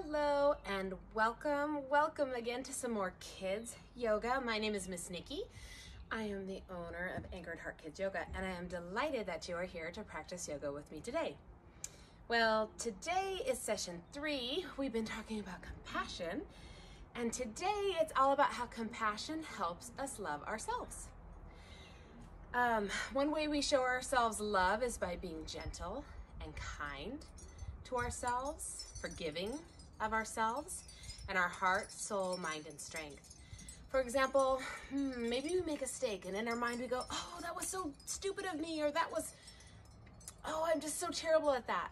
Hello and welcome again to some more kids yoga. My name is Miss Nikki. I am the owner of Anchored Heart Kids Yoga, and I am delighted that you are here to practice yoga with me today. Well, today is session 3. We've been talking about compassion, and today it's all about how compassion helps us love ourselves. One way we show ourselves love is by being gentle and kind to ourselves, forgiving of ourselves, and our heart, soul, mind, and strength. For example, maybe we make a mistake, and in our mind we go, oh, that was so stupid of me, or oh, I'm just so terrible at that.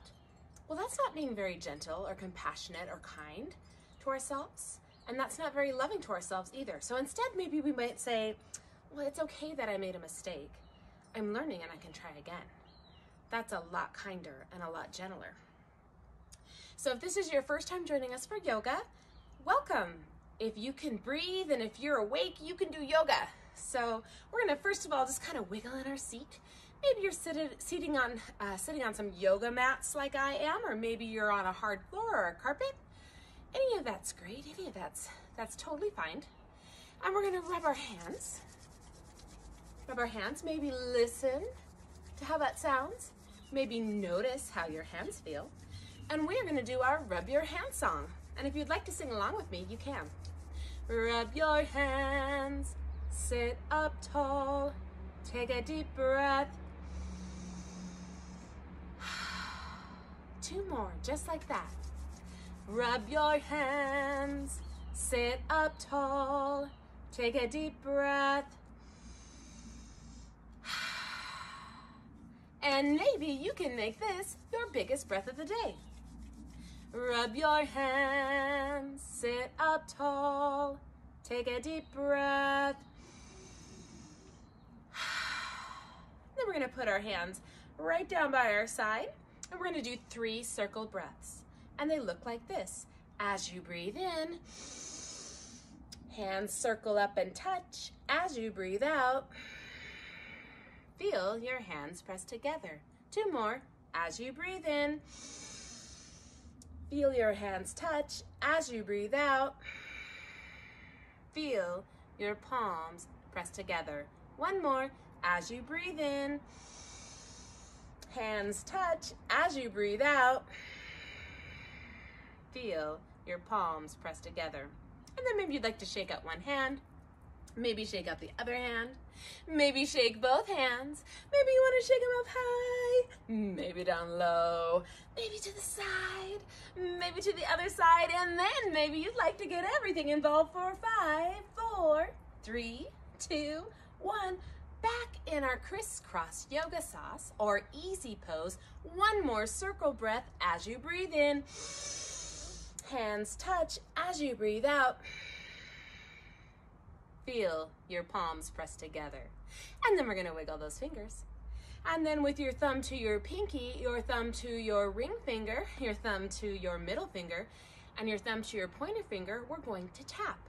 Well, that's not being very gentle or compassionate or kind to ourselves, and that's not very loving to ourselves either. So instead, maybe we might say, well, it's okay that I made a mistake. I'm learning and I can try again. That's a lot kinder and a lot gentler. So if this is your first time joining us for yoga, welcome. If you can breathe and if you're awake, you can do yoga. So we're gonna first of all just kind of wiggle in our seat. Maybe you're sitting on some yoga mats like I am, or maybe you're on a hard floor or a carpet. Any of that's great. Any of that's totally fine. And we're gonna rub our hands. Rub our hands. Maybe listen to how that sounds. Maybe notice how your hands feel. And we're gonna do our Rub Your Hands song. And if you'd like to sing along with me, you can. Rub your hands, sit up tall, take a deep breath. 2 more, just like that. Rub your hands, sit up tall, take a deep breath. And maybe you can make this your biggest breath of the day. Rub your hands, sit up tall, take a deep breath. Then we're gonna put our hands right down by our side, and we're gonna do 3 circle breaths. And they look like this. As you breathe in, hands circle up and touch. As you breathe out, feel your hands press together. 2 more. As you breathe in, feel your hands touch. As you breathe out, feel your palms press together. 1 more. As you breathe in, hands touch. As you breathe out, feel your palms press together. And then maybe you'd like to shake out one hand. Maybe shake out the other hand. Maybe shake both hands. Maybe you want to shake them up high. Maybe down low. Maybe to the side. Maybe to the other side. And then maybe you'd like to get everything involved for 5, 4, 3, 2, 1. Back in our crisscross yoga sauce or easy pose. 1 more circle breath as you breathe in. Hands touch as you breathe out. Feel your palms press together. And then we're gonna wiggle those fingers. And then with your thumb to your pinky, your thumb to your ring finger, your thumb to your middle finger, and your thumb to your pointer finger, we're going to tap.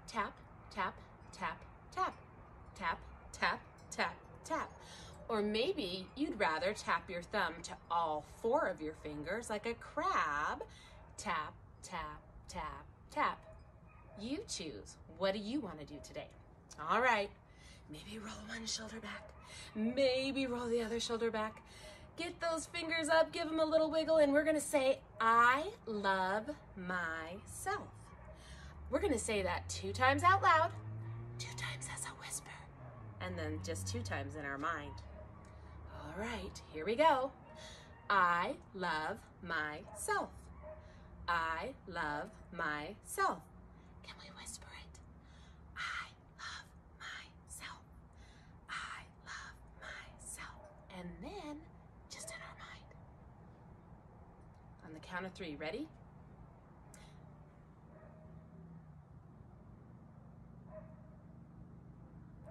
Tap, tap, tap, tap, tap, tap, tap, tap. Or maybe you'd rather tap your thumb to all 4 of your fingers like a crab. Tap, tap, tap, tap. You choose. What do you want to do today? All right, maybe roll one shoulder back. Maybe roll the other shoulder back. Get those fingers up, give them a little wiggle, and we're gonna say, I love myself. We're gonna say that 2 times out loud, 2 times as a whisper, and then just 2 times in our mind. All right, here we go. I love myself. I love myself. Can we whisper it? I love myself. I love myself. And then, just in our mind. On the count of 3, ready?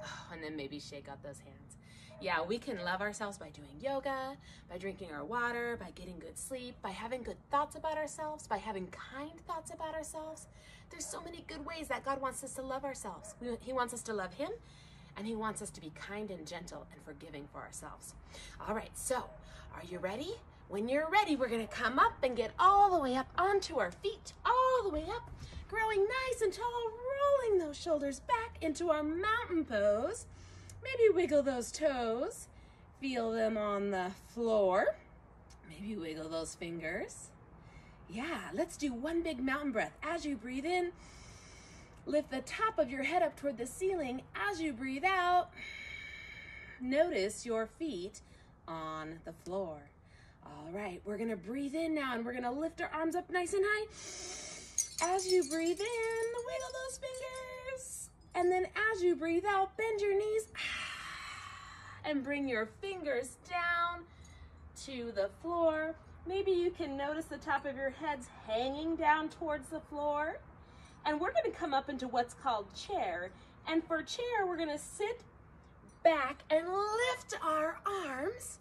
Oh, and then maybe shake out those hands. Yeah, we can love ourselves by doing yoga, by drinking our water, by getting good sleep, by having good thoughts about ourselves, by having kind thoughts about ourselves. There's so many good ways that God wants us to love ourselves. He wants us to love Him, and He wants us to be kind and gentle and forgiving for ourselves. All right, so are you ready? When you're ready, we're gonna come up and get all the way up onto our feet, all the way up, growing nice and tall, rolling those shoulders back into our mountain pose. Maybe wiggle those toes, feel them on the floor. Maybe wiggle those fingers. Yeah, let's do one big mountain breath. As you breathe in, lift the top of your head up toward the ceiling. As you breathe out, notice your feet on the floor. All right, we're gonna breathe in now and we're gonna lift our arms up nice and high. As you breathe in, wiggle those fingers. And then as you breathe out, bend your knees and bring your fingers down to the floor. Maybe you can notice the top of your head's hanging down towards the floor. And we're gonna come up into what's called chair. And for chair, we're gonna sit back and lift our arms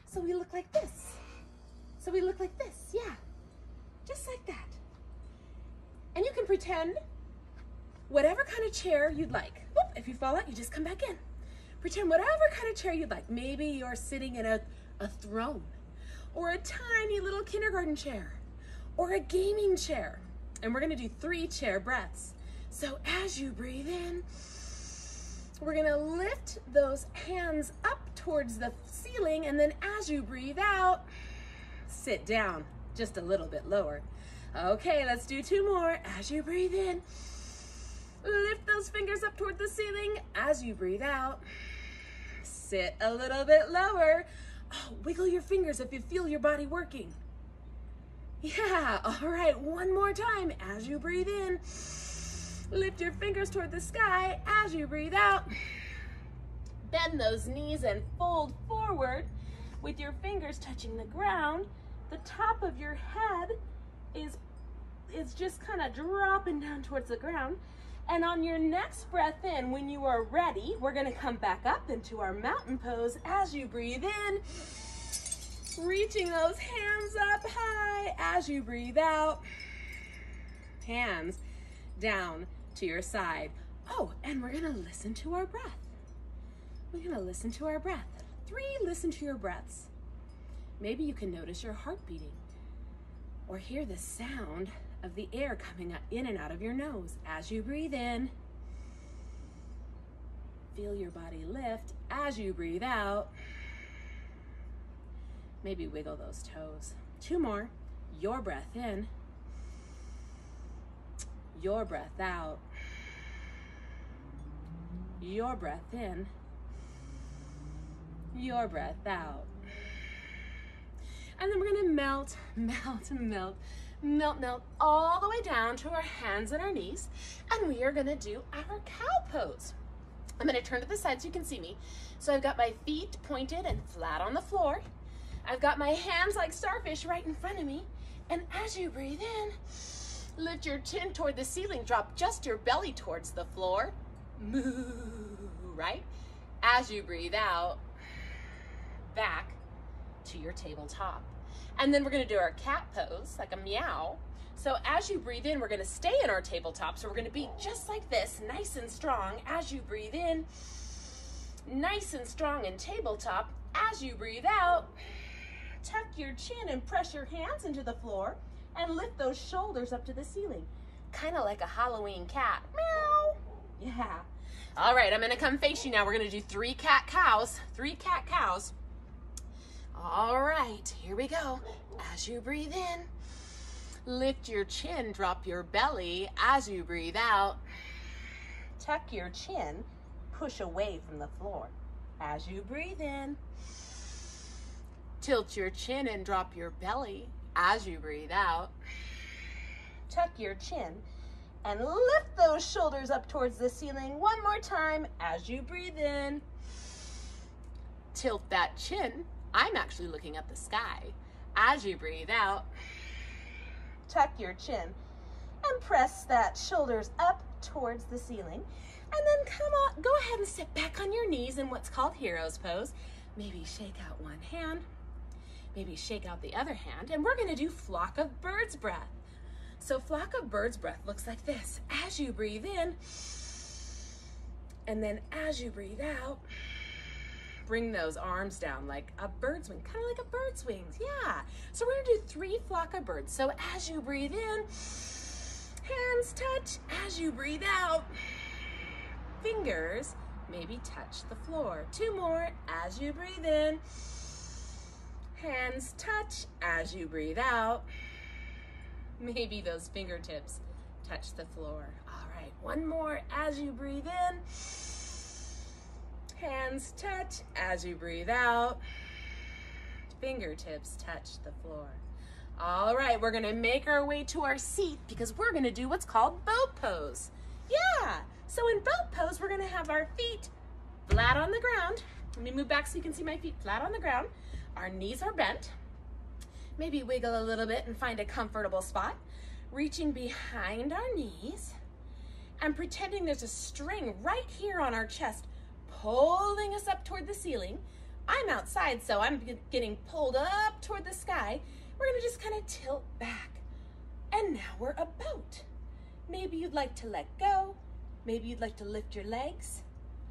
so we look like this. So we look like this, yeah, just like that. And you can pretend whatever kind of chair you'd like. Whoop, if you fall out, you just come back in. Pretend whatever kind of chair you'd like. Maybe you're sitting in a throne, or a tiny little kindergarten chair, or a gaming chair. And we're gonna do 3 chair breaths. So as you breathe in, we're gonna lift those hands up towards the ceiling, and then as you breathe out, sit down just a little bit lower. Okay, let's do 2 more. As you breathe in, lift those fingers up toward the ceiling. As you breathe out, sit a little bit lower. Oh, wiggle your fingers if you feel your body working. Yeah, all right, 1 more time. As you breathe in, lift your fingers toward the sky. As you breathe out, bend those knees and fold forward with your fingers touching the ground. The top of your head is just kind of dropping down towards the ground. And on your next breath in, when you are ready, we're gonna come back up into our mountain pose. As you breathe in, reaching those hands up high. As you breathe out, hands down to your side. Oh, and we're gonna listen to our breath. We're gonna listen to our breath. 3, listen to your breaths. Maybe you can notice your heart beating or hear the sound of the air coming in and out of your nose. As you breathe in, feel your body lift. As you breathe out, maybe wiggle those toes. 2 more. Your breath in, your breath out, your breath in, your breath out. And then we're gonna melt, melt, melt, melt, melt all the way down to our hands and our knees. And we are gonna do our cow pose. I'm gonna turn to the side so you can see me. So I've got my feet pointed and flat on the floor. I've got my hands like starfish right in front of me. And as you breathe in, lift your chin toward the ceiling, drop just your belly towards the floor. Moo, right? As you breathe out, back to your tabletop. And then we're gonna do our cat pose, like a meow. So as you breathe in, we're gonna stay in our tabletop. So we're gonna be just like this, nice and strong. As you breathe in, nice and strong in tabletop. As you breathe out, tuck your chin and press your hands into the floor and lift those shoulders up to the ceiling. Kind of like a Halloween cat. Meow. Yeah. All right, I'm gonna come face you now. We're gonna do 3 cat cows, 3 cat cows. All right, here we go. As you breathe in, lift your chin, drop your belly. As you breathe out, tuck your chin, push away from the floor. As you breathe in, tilt your chin and drop your belly. As you breathe out, tuck your chin and lift those shoulders up towards the ceiling. 1 more time. As you breathe in, tilt that chin. I'm actually looking at the sky. As you breathe out, tuck your chin and press that shoulders up towards the ceiling. And then come on, go ahead and sit back on your knees in what's called hero's pose. Maybe shake out one hand, maybe shake out the other hand, and we're gonna do flock of birds breath. So flock of birds breath looks like this. As you breathe in, and then as you breathe out, bring those arms down like a bird's wing, kind of like a bird's wings. Yeah. So we're gonna do 3 flock of birds. So as you breathe in, hands touch. As you breathe out, fingers maybe touch the floor. 2 more. As you breathe in, hands touch. As you breathe out, maybe those fingertips touch the floor. All right, 1 more. As you breathe in, hands touch. As you breathe out, fingertips touch the floor. All right, we're gonna make our way to our seat because we're gonna do what's called boat pose. Yeah, so in boat pose, we're gonna have our feet flat on the ground. Let me move back so you can see my feet flat on the ground. Our knees are bent. Maybe wiggle a little bit and find a comfortable spot. Reaching behind our knees and pretending there's a string right here on our chest pulling us up toward the ceiling. I'm outside, so I'm getting pulled up toward the sky. We're gonna just kind of tilt back. And now we're a boat. Maybe you'd like to let go. Maybe you'd like to lift your legs.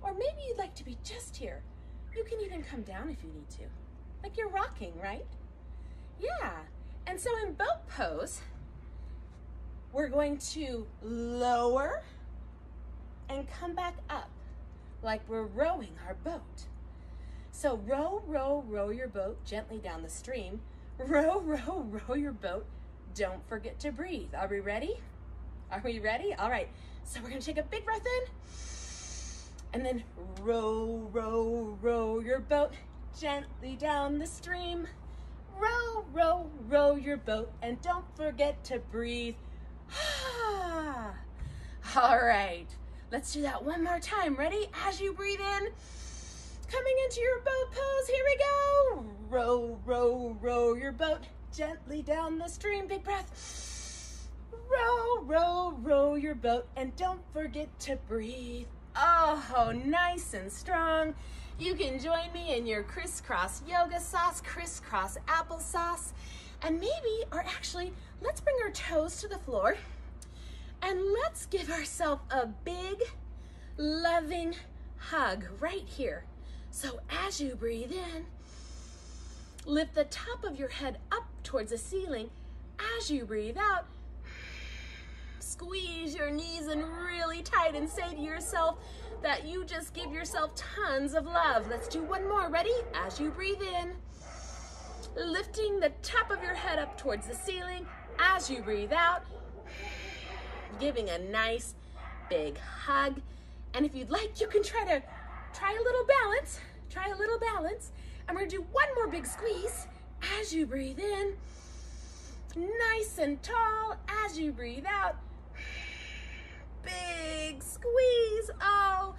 Or maybe you'd like to be just here. You can even come down if you need to. Like you're rocking, right? Yeah. And so in boat pose, we're going to lower and come back up like we're rowing our boat. So row, row, row your boat gently down the stream. Row, row, row your boat. Don't forget to breathe. Are we ready? Are we ready? All right. So we're gonna take a big breath in and then row, row, row your boat gently down the stream. Row, row, row your boat and don't forget to breathe. All right. Let's do that one more time. Ready? As you breathe in, coming into your boat pose, here we go. Row, row, row your boat gently down the stream. Big breath. Row, row, row your boat and don't forget to breathe. Oh, nice and strong. You can join me in your crisscross yoga sauce, crisscross applesauce, and maybe, or actually, let's bring our toes to the floor and let's give ourselves a big, loving hug right here. So as you breathe in, lift the top of your head up towards the ceiling. As you breathe out, squeeze your knees in really tight and say to yourself that you just give yourself tons of love. Let's do one more. Ready? As you breathe in, lifting the top of your head up towards the ceiling. As you breathe out, giving a nice big hug. And if you'd like, you can try a little balance. Try a little balance. And we're gonna do one more big squeeze. As you breathe in, nice and tall. As you breathe out, big squeeze. Oh,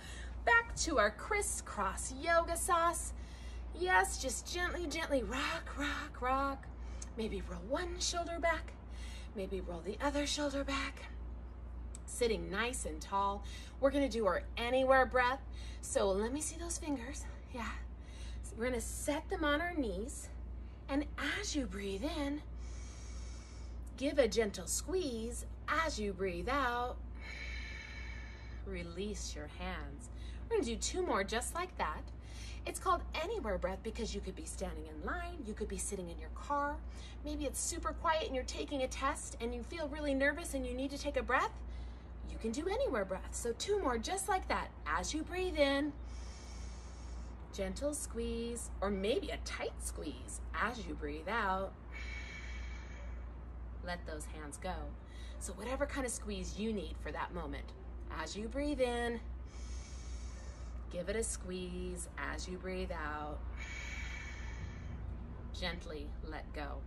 back to our crisscross yoga sauce. Yes, just gently, gently rock, rock, rock. Maybe roll one shoulder back. Maybe roll the other shoulder back. Sitting nice and tall. We're gonna do our anywhere breath. So let me see those fingers. Yeah. So we're gonna set them on our knees. And as you breathe in, give a gentle squeeze. As you breathe out, release your hands. We're gonna do 2 more just like that. It's called anywhere breath because you could be standing in line, you could be sitting in your car, maybe it's super quiet and you're taking a test and you feel really nervous and you need to take a breath. You can do anywhere breath. So 2 more just like that. As you breathe in, gentle squeeze, or maybe a tight squeeze. As you breathe out, let those hands go. So whatever kind of squeeze you need for that moment. As you breathe in, give it a squeeze. As you breathe out, gently let go.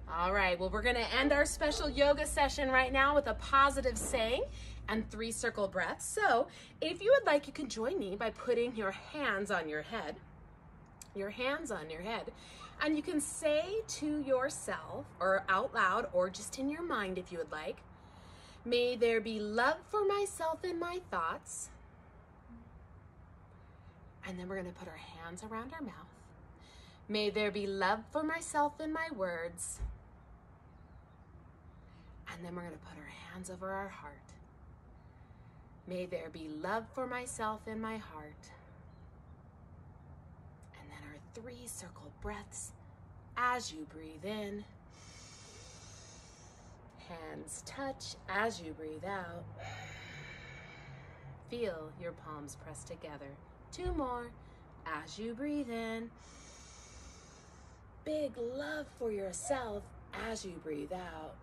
All right, well, we're gonna end our special yoga session right now with a positive saying and 3 circle breaths. So if you would like, you can join me by putting your hands on your head, and you can say to yourself or out loud or just in your mind if you would like, may there be love for myself in my thoughts. And then we're gonna put our hands around our mouth. May there be love for myself in my words. And then we're gonna put our hands over our heart. May there be love for myself in my heart. 3 circle breaths as you breathe in. Hands touch as you breathe out. Feel your palms press together. 2 more as you breathe in. Big love for yourself as you breathe out.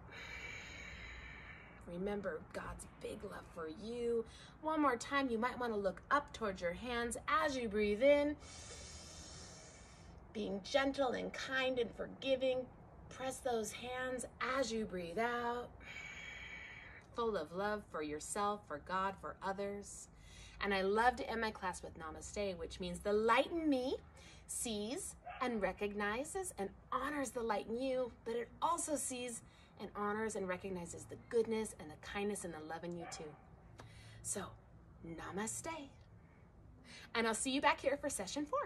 Remember God's big love for you. One more time, you might want to look up towards your hands as you breathe in. Being gentle and kind and forgiving. Press those hands as you breathe out. Full of love for yourself, for God, for others. And I love to end my class with Namaste, which means the light in me sees and recognizes and honors the light in you, but it also sees and honors and recognizes the goodness and the kindness and the love in you too. So, Namaste. And I'll see you back here for session 4.